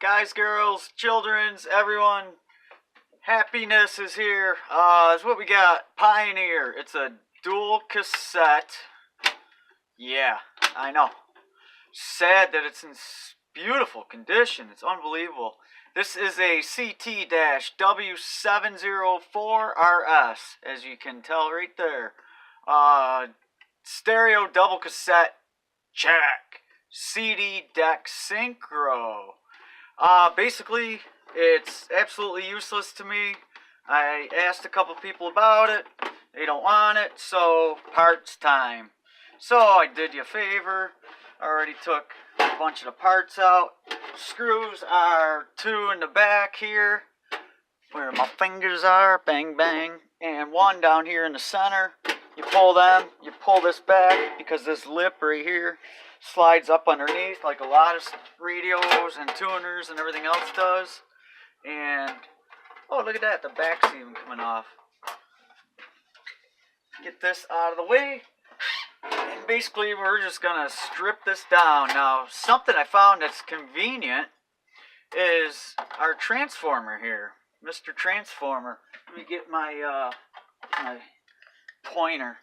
Guys, girls, children's, everyone, happiness is here. Is what we got. Pioneer. It's a dual cassette. Yeah, I know. Sad that it's in beautiful condition. It's unbelievable. This is a CT-W704RS, as you can tell right there. Stereo double cassette. Check. CD deck synchro. Basically, it's absolutely useless to me. I asked a couple people about it. They don't want it, so parts time. So I did you a favor. I already took a bunch of the parts out. Screws are 2 in the back here, where my fingers are, bang bang, and 1 down here in the center. You pull them, you pull this back, because this lip right here slides up underneath like a lot of radios and tuners and everything else does. And oh, look at that, the back's even coming off. Get this out of the way, and basically we're just gonna strip this down. Now, something I found that's convenient is our transformer here, Mr. Transformer. Let me get my my pointer.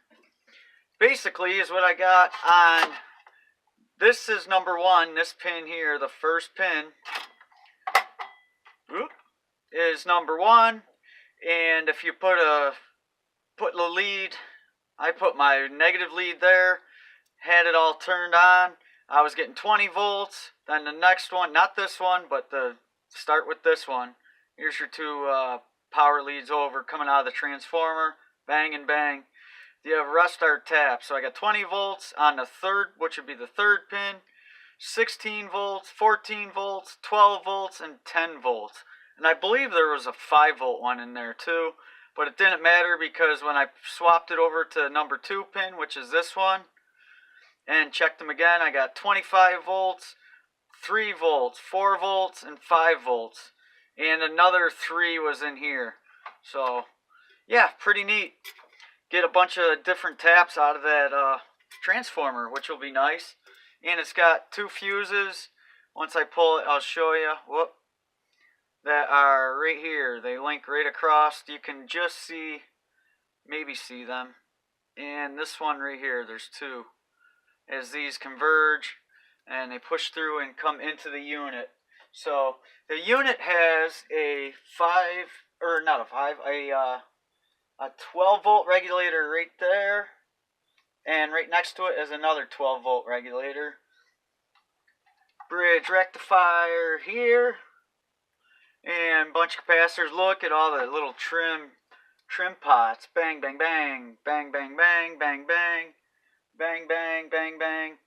Basically is what I got on. This is number 1, this pin here, the first pin is number 1, and if you put the lead, I put my negative lead there, had it all turned on, I was getting 20 volts, then the next one, not this one, but start with this one, here's your 2 power leads over, coming out of the transformer, bang and bang. You have restart tap, so I got 20 volts on the third, which would be the third pin, 16 volts, 14 volts, 12 volts, and 10 volts. And I believe there was a 5 volt one in there too, but it didn't matter because when I swapped it over to number 2 pin, which is this one, and checked them again, I got 25 volts, 3 volts, 4 volts, and 5 volts. And another 3 was in here. So, yeah, pretty neat. Get a bunch of different taps out of that transformer, which will be nice. And it's got 2 fuses. Once I pull it, I'll show you. Whoop. That are right here. They link right across. You can just see, maybe see them. And this one right here, there's 2. As these converge and they push through and come into the unit. So the unit has a 12 volt regulator right there, and right next to it is another 12 volt regulator. Bridge rectifier here, and bunch of capacitors. Look at all the little trim pots. Bang bang bang, bang bang bang, bang bang, bang bang bang bang.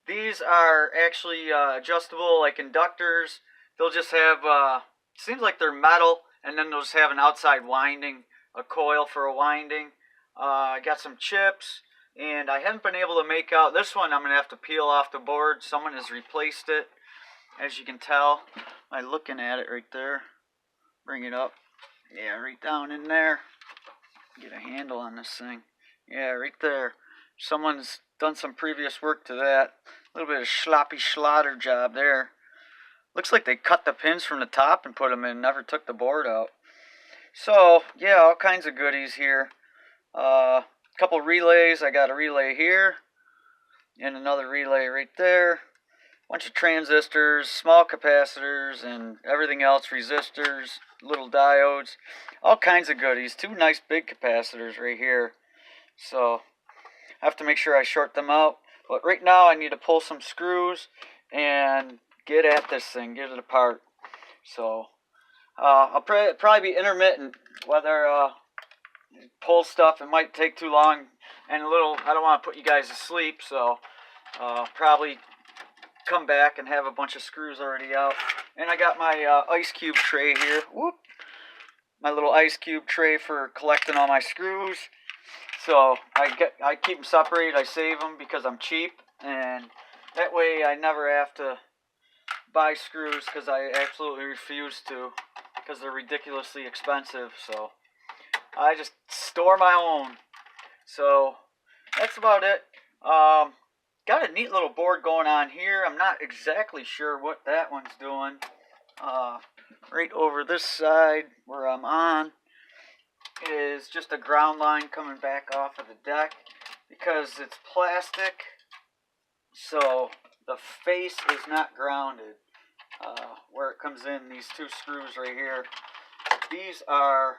These are actually adjustable, like inductors. They'll just have seems like they're metal, and then they'll just have an outside winding, a coil for a winding. I got some chips, and I haven't been able to make out this one. I'm going to have to peel off the board. Someone has replaced it, as you can tell by looking at it right there. Bring it up. Yeah, right down in there. Get a handle on this thing. Yeah, right there. Someone's done some previous work to that. A little bit of sloppy slaughter job there. Looks like they cut the pins from the top and put them in, never took the board out. So, yeah, all kinds of goodies here. Couple relays. I got a relay here and another relay right there. Bunch of transistors, small capacitors, and everything else, resistors, little diodes. All kinds of goodies. 2 nice big capacitors right here. So, I have to make sure I short them out. But right now I need to pull some screws and get at this thing, get it apart. So, I'll probably be intermittent, whether pull stuff. It might take too long, and I don't want to put you guys to sleep, so probably come back and have a bunch of screws already out. And I got my ice cube tray here. Whoop! My little ice cube tray for collecting all my screws. So I keep them separated. I save them because I'm cheap, and that way I never have to buy screws, because I absolutely refuse to, because they're ridiculously expensive. So I just store my own. So that's about it. Got a neat little board going on here. I'm not exactly sure what that one's doing. Right over this side where I'm on is just a ground line coming back off of the deck because it's plastic, so the face is not grounded. Where it comes in, these two screws right here, these are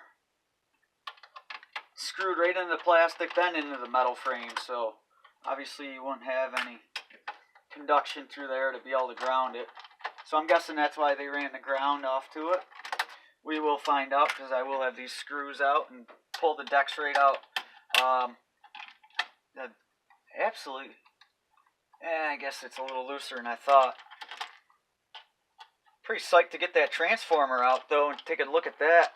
screwed right into the plastic, then into the metal frame, so obviously you wouldn't have any conduction through there to be able to ground it. So I'm guessing that's why they ran the ground off to it. We will find out, because I will have these screws out and pull the decks right out. Absolutely. I guess it's a little looser than I thought. Pretty psyched to get that transformer out, though, and take a look at that.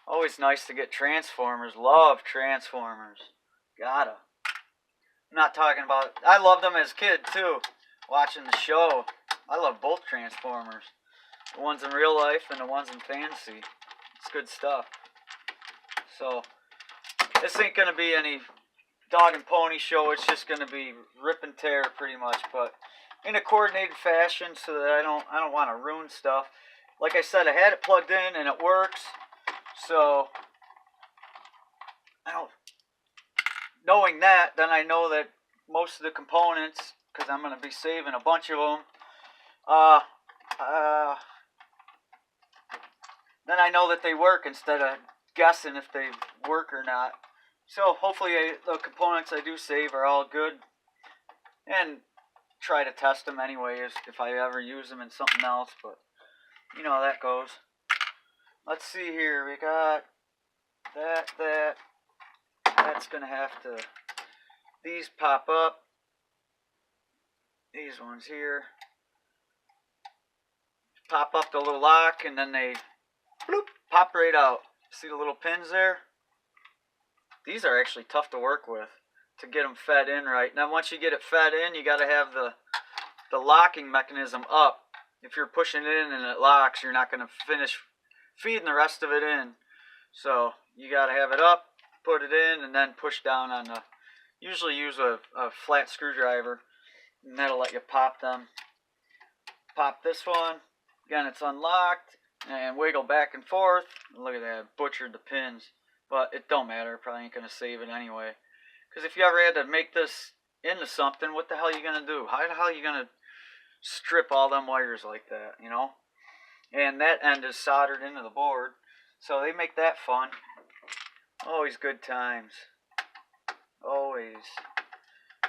Always nice to get transformers. Love transformers. Gotta. I'm not talking about... I loved them as a kid, too. Watching the show. I love both transformers. The ones in real life and the ones in fantasy. It's good stuff. So, this ain't going to be any dog and pony show. It's just going to be rip and tear pretty much, but in a coordinated fashion so that I don't want to ruin stuff. Like I said, I had it plugged in and it works. So, knowing that, then I know that most of the components, because I'm going to be saving a bunch of them, then I know that they work instead of guessing if they work or not. So hopefully the components I do save are all good, and try to test them anyways if I ever use them in something else, but you know how that goes. Let's see here, we got that's gonna have to, these pop up, these ones here pop up the little lock, and then they bloop, pop right out. See the little pins there? These are actually tough to work with to get them fed in right. Now once you get it fed in, you got to have the locking mechanism up. If you're pushing it in and it locks, you're not going to finish feeding the rest of it in. So you got to have it up, put it in, and then push down on the, usually use a flat screwdriver, and that'll let you pop them. Pop this one. Again, it's unlocked, and wiggle back and forth. Look at that, butchered the pins. But it don't matter, probably ain't going to save it anyway. Because if you ever had to make this into something, what the hell are you going to do? How the hell are you going to strip all them wires like that, you know? And that end is soldered into the board, so they make that fun. Always good times. Always.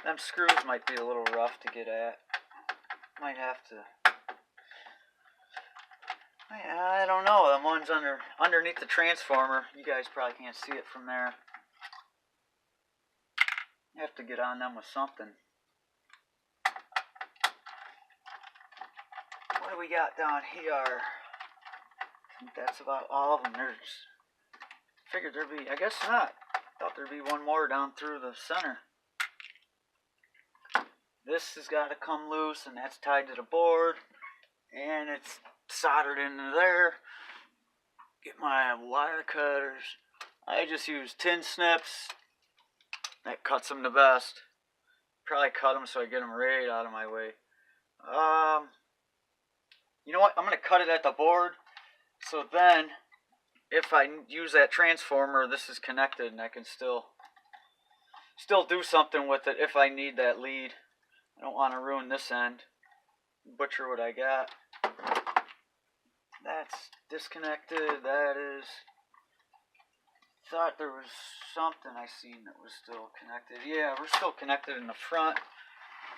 Them screws might be a little rough to get at. Might have to... I don't know. The one's underneath the transformer. You guys probably can't see it from there. You have to get on them with something. What do we got down here? I think that's about all of them. There's... Figured there'd be... I guess not. Thought there'd be one more down through the center. This has got to come loose, and that's tied to the board. And it's soldered into there. Get my wire cutters. I just use tin snips. That cuts them the best. Probably cut them so I get them right out of my way. You know what? I'm going to cut it at the board. So then, if I use that transformer, this is connected and I can still do something with it if I need that lead. I don't want to ruin this end. Butcher what I got. That's disconnected. That is... Thought there was something I seen that was still connected. Yeah, we're still connected in the front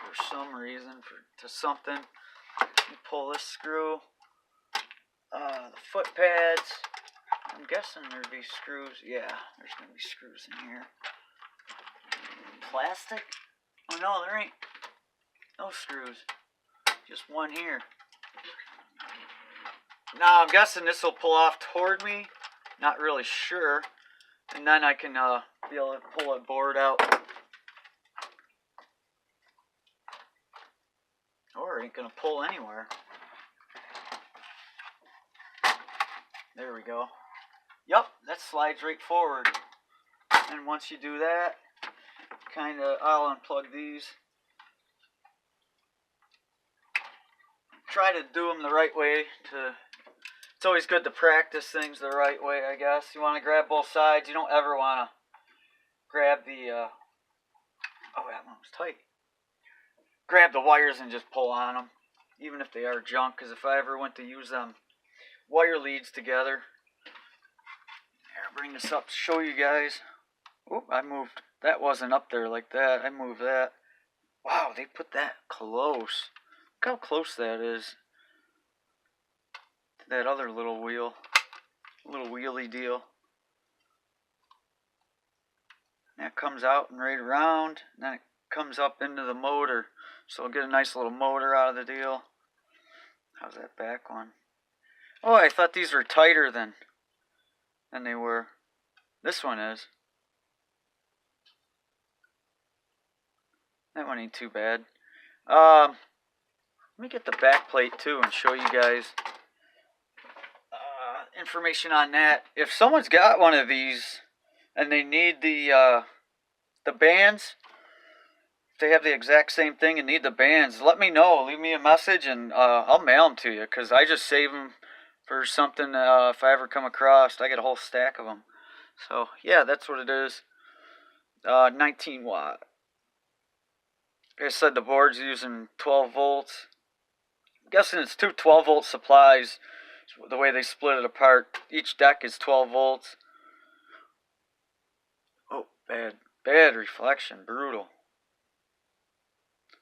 for some reason, to something. You pull this screw. The foot pads. I'm guessing there'd be screws. Yeah, there's gonna be screws in here. Plastic? Oh no, there ain't no screws. Just one here. Now I'm guessing this will pull off toward me. Not really sure. And then I can be able to pull a board out. Or it ain't gonna pull anywhere. There we go. Yup, that slides right forward. And once you do that, I'll unplug these. Try to do them the right way to It's always good to practice things the right way, I guess. You want to grab both sides. You don't ever want to grab the, oh, that one was tight. Grab the wires and just pull on them, even if they are junk, because if I ever went to use them wire leads together. Here, I'll bring this up to show you guys. Oop, I moved. That wasn't up there like that. I moved that. Wow, they put that close. Look how close that is to that other little wheel. Little wheelie deal. That comes out and right around. And then it comes up into the motor. So I'll get a nice little motor out of the deal. How's that back one? Oh, I thought these were tighter than they were. This one is. That one ain't too bad. Let me get the back plate too and show you guys information on that. If someone's got one of these and they need the bands, if they have the exact same thing and need the bands, let me know. Leave me a message and I'll mail them to you, because I just save them for something if I ever come across. I get a whole stack of them. So yeah, that's what it is. 19 watt. Like I said, the board's using 12 volts. I'm guessing it's two 12 volt supplies. The way they split it apart. Each deck is 12 volts. Oh, bad reflection. Brutal.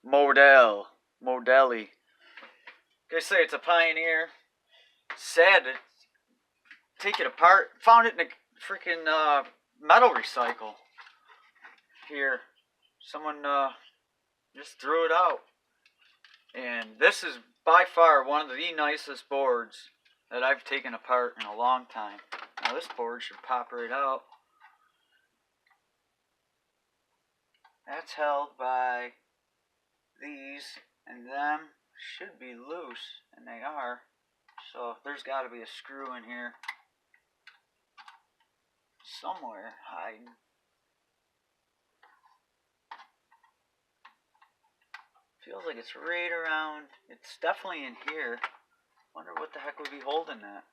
Modelli. Like I say, it's a Pioneer. Sad to take it apart. Found it in a freaking metal recycle. Here. Someone just threw it out. And this is by far one of the nicest boards that I've taken apart in a long time. Now this board should pop right out. That's held by these, and them should be loose, and they are. So there's got to be a screw in here somewhere hiding. Feels like it's right around. It's definitely in here. Wonder what the heck would be holding that.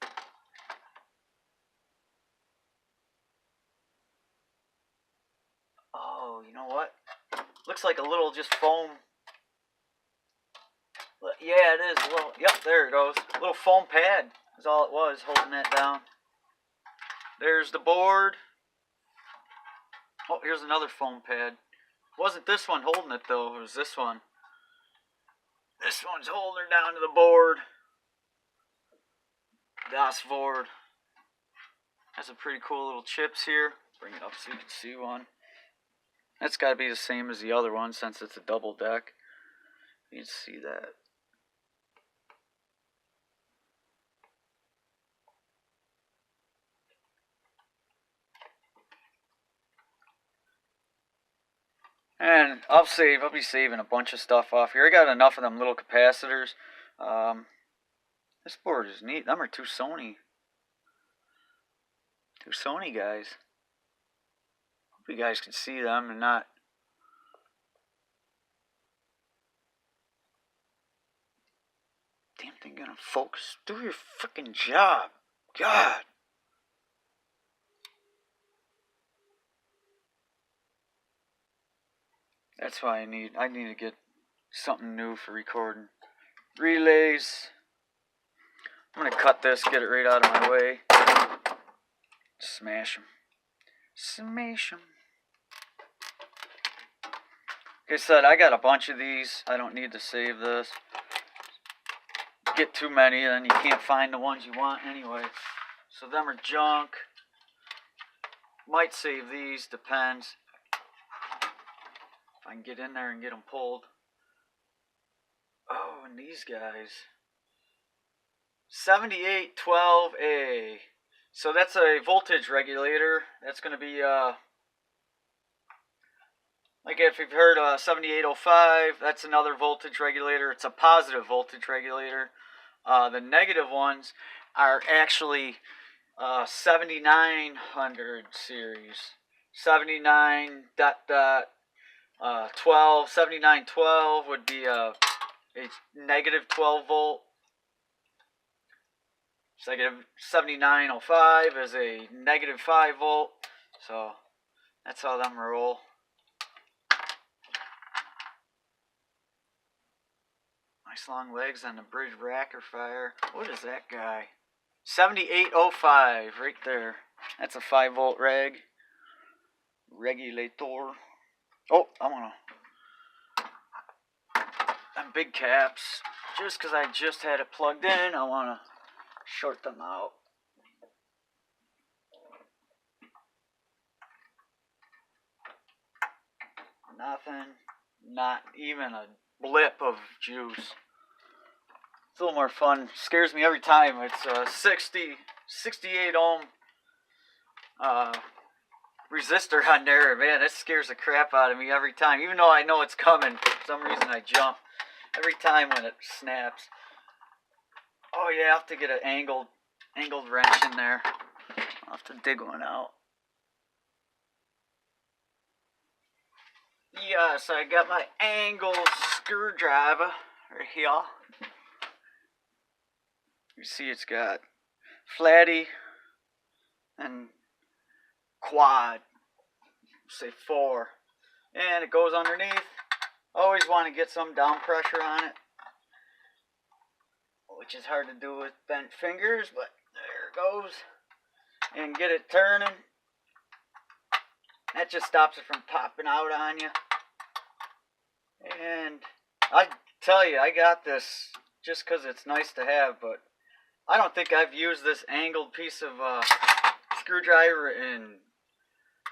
Oh, you know what? Looks like a little just foam. Yeah, it is a little. Yep, there it goes. A little foam pad is all it was holding that down. There's the board. Oh, here's another foam pad. It wasn't this one holding it though. It was this one. This one's holding her down to the board. Das board. Has some pretty cool little chips here. Bring it up so you can see one. That's got to be the same as the other one since it's a double deck. You can see that. And I'll be saving a bunch of stuff off here. I got enough of them little capacitors. This board is neat. Them are two Sony guys. Hope you guys can see them and not. Damn thing gonna focus. Do your freaking job. God. That's why I need to get something new for recording. Relays. I'm gonna cut this, get it right out of my way. Smash them. Smash them. Like I said, I got a bunch of these. I don't need to save this. Get too many, then you can't find the ones you want anyway. So them are junk. Might save these, depends. If I can get in there and get them pulled. Oh, and these guys. 7812A. So that's a voltage regulator. That's going to be, like if you've heard 7805, that's another voltage regulator. It's a positive voltage regulator. The negative ones are actually 7900 series. 79.12 would be a negative 12 volt. It's negative 7905 is a negative 5 volt. So that's how them roll. Nice long legs on the bridge racker fire. What is that guy? 7805 right there. That's a 5 volt regulator. Oh, I want to. Them big caps. Just because I just had it plugged in, I want to short them out. Nothing. Not even a blip of juice. It's a little more fun. Scares me every time. It's a 68 ohm resistor on there. Man, that scares the crap out of me every time. Even though I know it's coming, for some reason I jump every time when it snaps. Oh yeah, I'll have to get an angled wrench in there. I'll have to dig one out. Yes, I got my angle screwdriver right here. You see it's got flatty and quad, say 4. And it goes underneath. Always want to get some down pressure on it, which is hard to do with bent fingers, but there it goes. And get it turning. That just stops it from popping out on you. And I tell you, I got this just because it's nice to have, but I don't think I've used this angled piece of screwdriver in,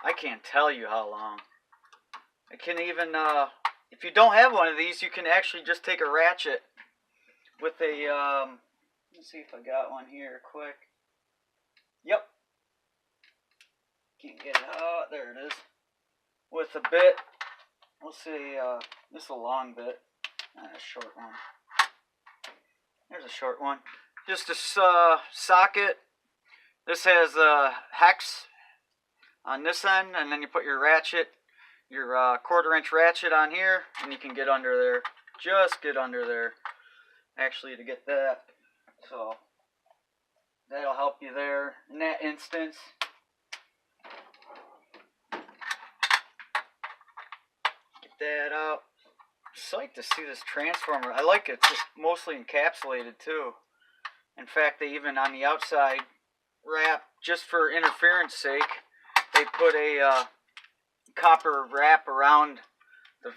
I can't tell you how long. I can even, if you don't have one of these, you can actually just take a ratchet with a, let's see if I got one here quick. Yep. Can't get it out. There it is. With a bit. We'll see, this is a long bit. A short one. There's a short one. Just a socket. This has a hex on this end, and then you put your ratchet, your 1/4 inch ratchet on here, and you can get under there. Just get under there, actually, to get that. So that'll help you there in that instance. Get that out. Psyched to see this transformer. I like it. It's just mostly encapsulated too. In fact, they even on the outside wrap, just for interference sake, they put a copper wrap around the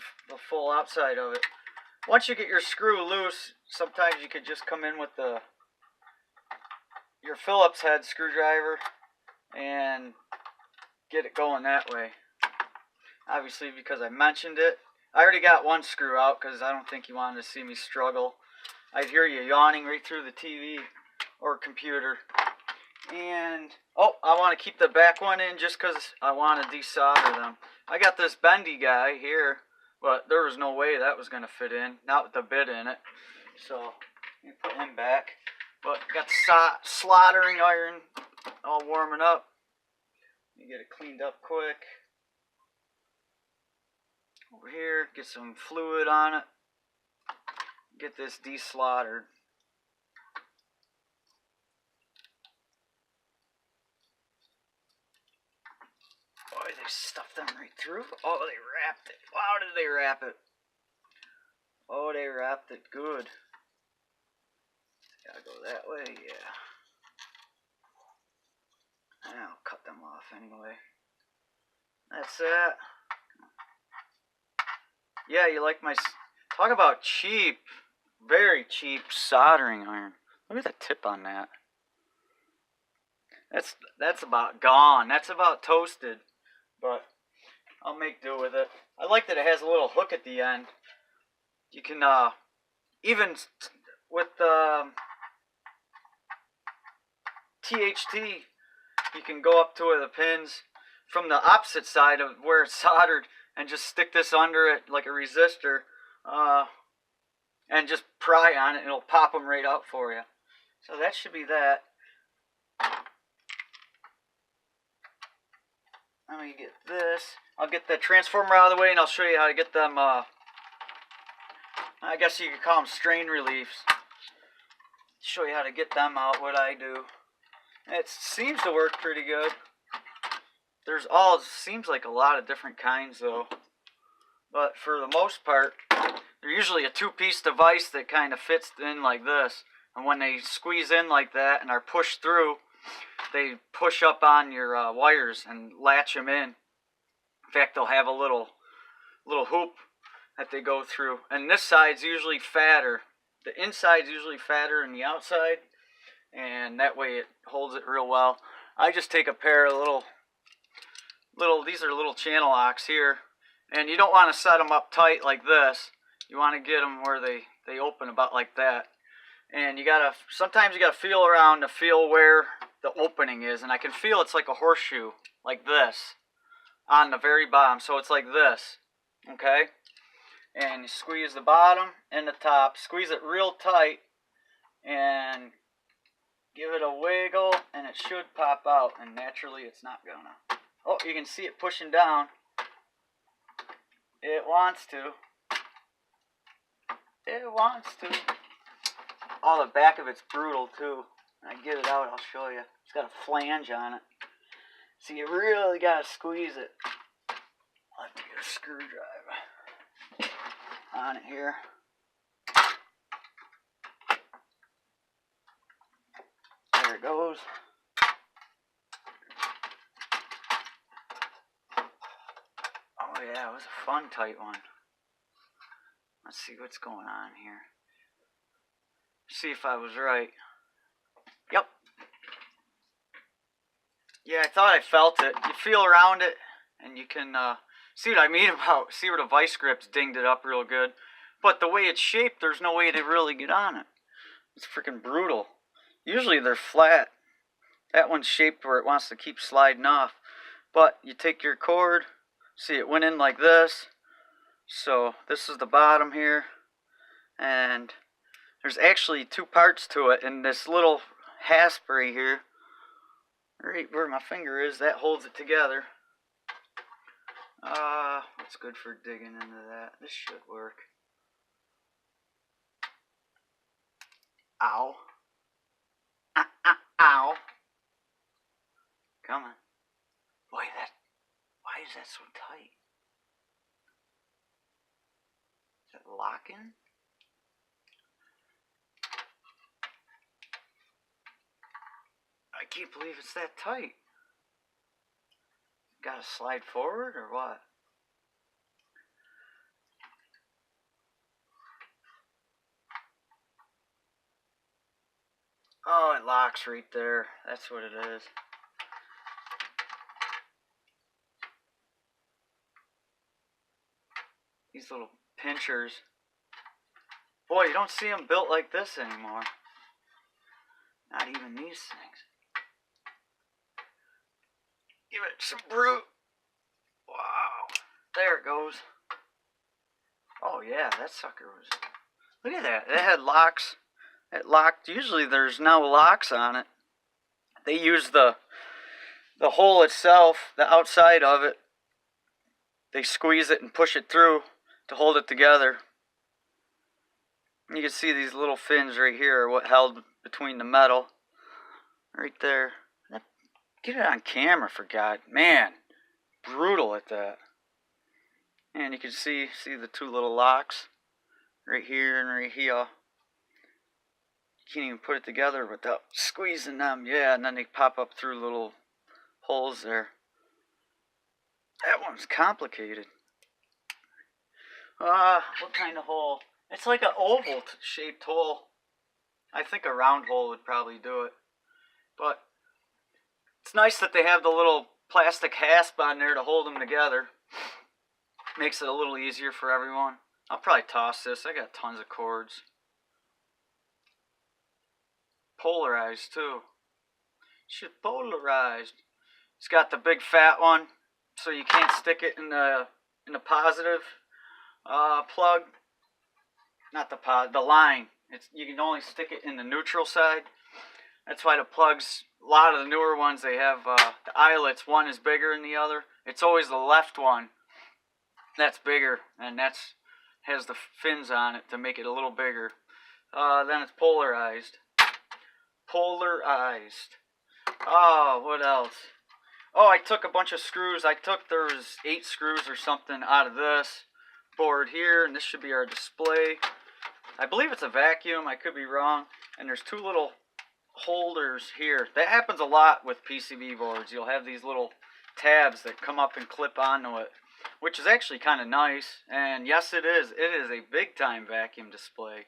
full outside of it. Once you get your screw loose, sometimes you could just come in with your Phillips head screwdriver and get it going that way. Obviously, because I mentioned it, I already got one screw out because I don't think you wanted to see me struggle. I'd hear you yawning right through the TV or computer. And, oh, I want to keep the back one in just because I want to desolder them. I got this bendy guy here, but there was no way that was going to fit in, not with the bit in it. So, you put him back. But got the slaughtering iron all warming up. You get it cleaned up quick. Over here, get some fluid on it. Get this deslaughtered. Boy, they stuffed them right through. Oh, they wrapped it. Wow, did they wrap it? Oh, they wrapped it good. Gotta go that way, yeah. I'll cut them off anyway. That's that. Yeah, you like my... Talk about cheap. Very cheap soldering iron. Look at the tip on that. That's about gone. That's about toasted. But I'll make do with it. I like that it has a little hook at the end. You can, even with THT, you can go up to the pins from the opposite side of where it's soldered and just stick this under it like a resistor, and just pry on it and it'll pop them right out for you. So that should be that. Let me get this. I'll get the transformer out of the way and I'll show you how to get them, I guess you could call them strain reliefs. show you how to get them out, what I do. It seems to work pretty good. There's seems like a lot of different kinds though. But for the most part, they're usually a two-piece device that kind of fits in like this. And when they squeeze in like that and are pushed through, they push up on your wires and latch them in. In fact, they'll have a little hoop that they go through. And this side's usually fatter. The inside's usually fatter than the outside. And that way it holds it real well. I just take a pair of these are little channel locks here. And you don't want to set them up tight like this. You want to get them where they open about like that. And sometimes you gotta feel around to feel where the opening is. And I can feel it's like a horseshoe, like this, on the very bottom. So it's like this, okay? And you squeeze the bottom and the top. Squeeze it real tight and give it a wiggle and it should pop out. And naturally it's not gonna. Oh, you can see it pushing down. It wants to. It wants to. Oh, the back of it's brutal too. When I get it out, I'll show you. It's got a flange on it. So you really gotta squeeze it. I'll have to get a screwdriver on it here. There it goes. Oh yeah, it was a fun tight one. Let's see what's going on here. See if I was right. Yep. Yeah, I thought I felt it. You feel around it, and you can see what I mean about. See where the vice grips dinged it up real good. But the way it's shaped, there's no way to really get on it. It's freaking brutal. Usually they're flat. That one's shaped where it wants to keep sliding off. But you take your cord. See, it went in like this. So this is the bottom here, and there's actually two parts to it, and this little hasp right here, right where my finger is, that holds it together. What's good for digging into that? This should work. Ow. Ow. Come on. Boy, why is that so tight? Is that locking? I can't believe it's that tight. Gotta slide forward or what? Oh, it locks right there. That's what it is. These little pinchers. Boy, you don't see them built like this anymore. Not even these things. Give it some brute. Wow. There it goes. Oh yeah, that sucker was... Look at that. It had locks. It locked. Usually there's no locks on it. They use the hole itself, the outside of it. They squeeze it and push it through to hold it together. You can see these little fins right here are what held between the metal. Right there. Get it on camera, for God. Man, brutal at that. And you can see the two little locks right here and right here. You can't even put it together without squeezing them. Yeah, and then they pop up through little holes there. That one's complicated. What kind of hole? It's like an oval shaped hole. I think a round hole would probably do it. But it's nice that they have the little plastic hasp on there to hold them together. Makes it a little easier for everyone. I'll probably toss this. I got tons of cords. Polarized too. Shit, polarized. It's got the big fat one, so you can't stick it in the positive plug. Not the line. You can only stick it in the neutral side. That's why the plugs, a lot of the newer ones, they have the eyelets. One is bigger than the other. It's always the left one that's bigger, and has the fins on it to make it a little bigger. Then it's polarized. Polarized. Oh, what else? Oh, I took a bunch of screws. There was 8 screws or something out of this board here, and this should be our display. I believe it's a vacuum. I could be wrong. And there's 2 little holders here. That happens a lot with PCB boards. You'll have these little tabs that come up and clip onto it, which is actually kind of nice. And yes, it is. It is a big time vacuum display.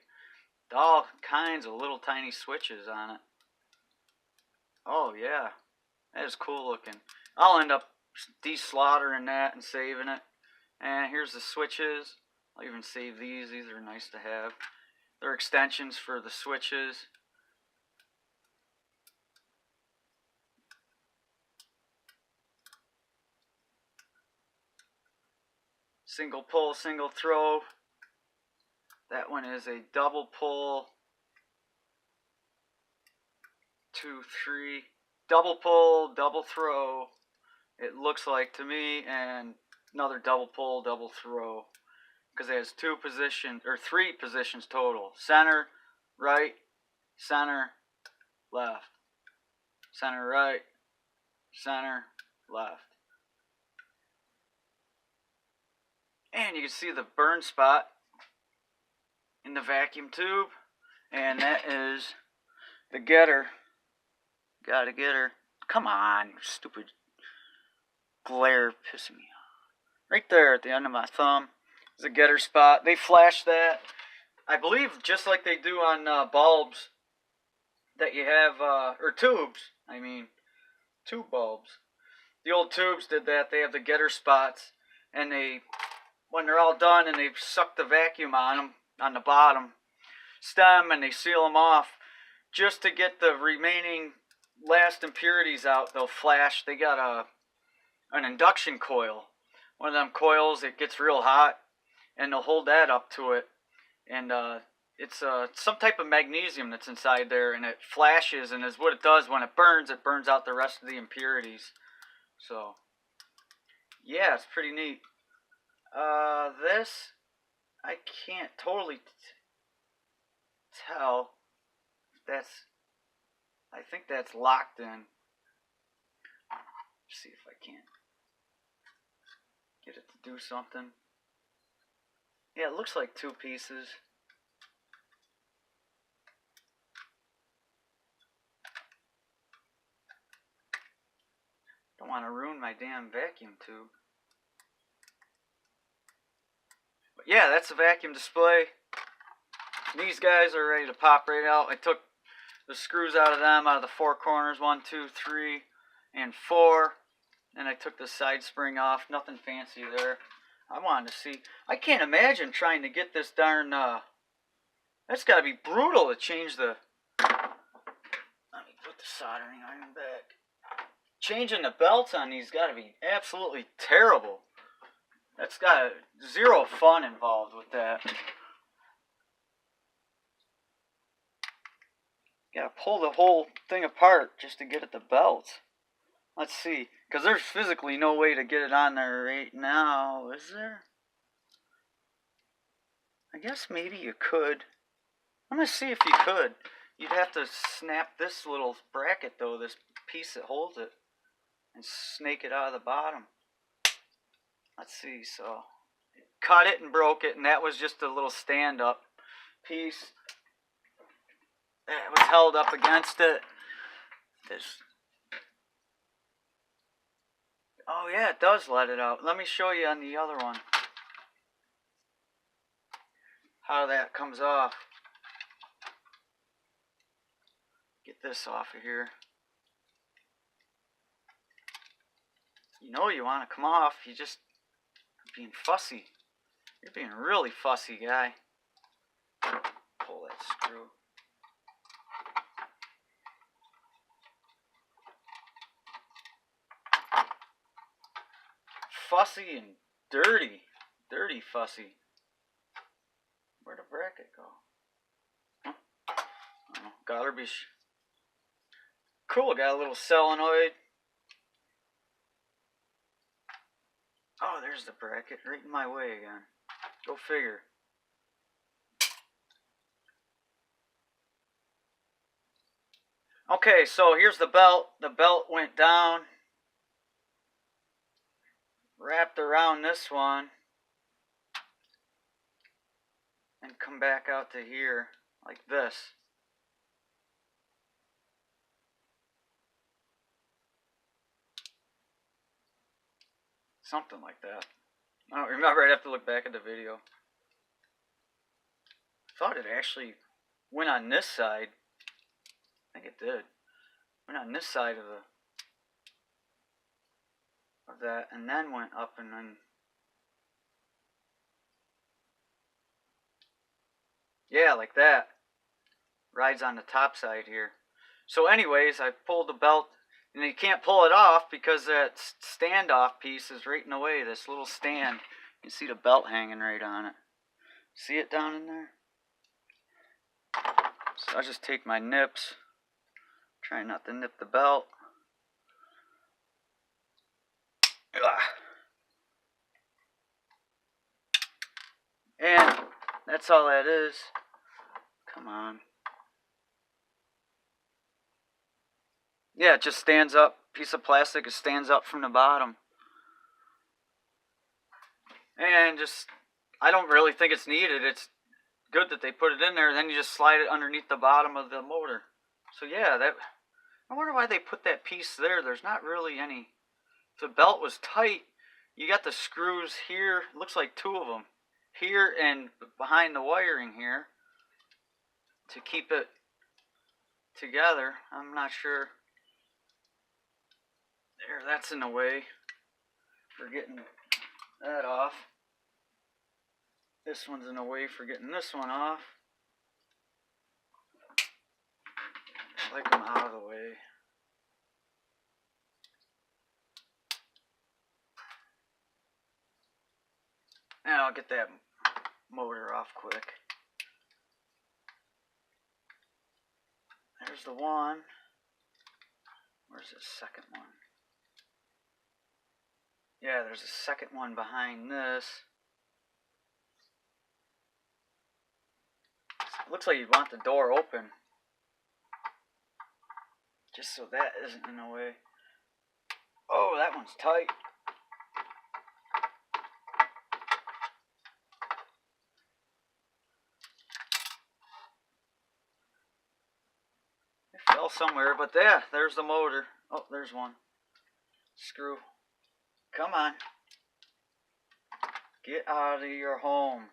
All kinds of little tiny switches on it. Oh yeah, that is cool looking. I'll end up deslaughtering that and saving it. And here's the switches. I'll even save these. These are nice to have. They're extensions for the switches. Single pull, single throw. That one is a double pull. 2, 3. Double pull, double throw. It looks like to me, and another double pull, double throw. Because it has 2 positions, or 3 positions total. Center, right, center, left. Center, right, center, left. And you can see the burn spot in the vacuum tube. And that is the getter. Gotta get her. Come on, you stupid glare pissing me off. Right there at the end of my thumb is a getter spot. They flash that, I believe, just like they do on bulbs that you have, or tubes. I mean, tube bulbs. The old tubes did that. They have the getter spots, and they, when they're all done and they've sucked the vacuum on them, on the bottom stem, and they seal them off, just to get the remaining last impurities out, they'll flash. They got an induction coil, one of them coils. It gets real hot, and they'll hold that up to it, and it's some type of magnesium that's inside there, and it flashes, and is what it does when it burns out the rest of the impurities. So yeah, it's pretty neat. This, I can't totally tell if that's, I think that's locked in. Let's see if I can't get it to do something. Yeah, it looks like 2 pieces. Don't want to ruin my damn vacuum tube. But yeah, that's the vacuum display. These guys are ready to pop right out. I took the screws out of them, out of the 4 corners, 1, 2, 3, and 4. And I took the side spring off. Nothing fancy there. I wanted to see. I can't imagine trying to get this darn, that's got to be brutal to change the, let me put the soldering iron back. Changing the belts on these got to be absolutely terrible. That's got 0 fun involved with that. Gotta pull the whole thing apart just to get at the belts. Let's see, because there's physically no way to get it on there right now, is there? I guess maybe you could. I'm gonna see if you could. You'd have to snap this little bracket though, this piece that holds it, and snake it out of the bottom. Let's see, so cut it and broke it, and that was just a little stand-up piece. It was held up against it. This. Oh yeah, it does let it out. Let me show you on the other one how that comes off. Get this off of here. You know you want to come off. You just being fussy. You're being a really fussy guy. Pull that screw. Fussy and dirty. Dirty fussy. Where'd the bracket go? Huh? Oh, garbage. Cool, got a little solenoid. Oh, there's the bracket, right in my way again. Go figure. Okay, so here's the belt. The belt went down, wrapped around this one, and come back out to here like this. Something like that. I don't remember. I'd have to look back at the video. I thought it actually went on this side. I think it did. Went on this side of that, and then went up, and then yeah, like that. Rides on the top side here. So anyways, I pulled the belt, and you can't pull it off because that standoff piece is right in the way. This little stand. You can see the belt hanging right on it. See it down in there? So I'll just take my nips. Try not to nip the belt. Ugh. And that's all that is. Come on. Yeah, it just stands up. Piece of plastic, it stands up from the bottom. And just, I don't really think it's needed. It's good that they put it in there. Then you just slide it underneath the bottom of the motor. So yeah, that, I wonder why they put that piece there. There's not really any. If the belt was tight, you got the screws here. It looks like two of them. Here and behind the wiring here. To keep it together. I'm not sure. There, that's in the way for getting that off. This one's in the way for getting this one off. I like them out of the way. And I'll get that motor off quick. There's the one. Where's the second one? Yeah, there's a second one behind this. Looks like you'd want the door open. Just so that isn't in the way. Oh, that one's tight. It fell somewhere, but yeah, there's the motor. Oh, there's one. Screw. Come on. Get out of your home.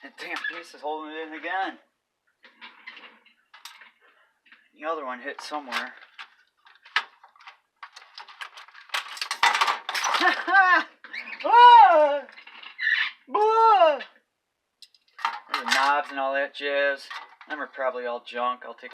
That damn piece is holding it in again. The other one hit somewhere. Ah! Ah! There's the knobs and all that jazz. Them are probably all junk. I'll take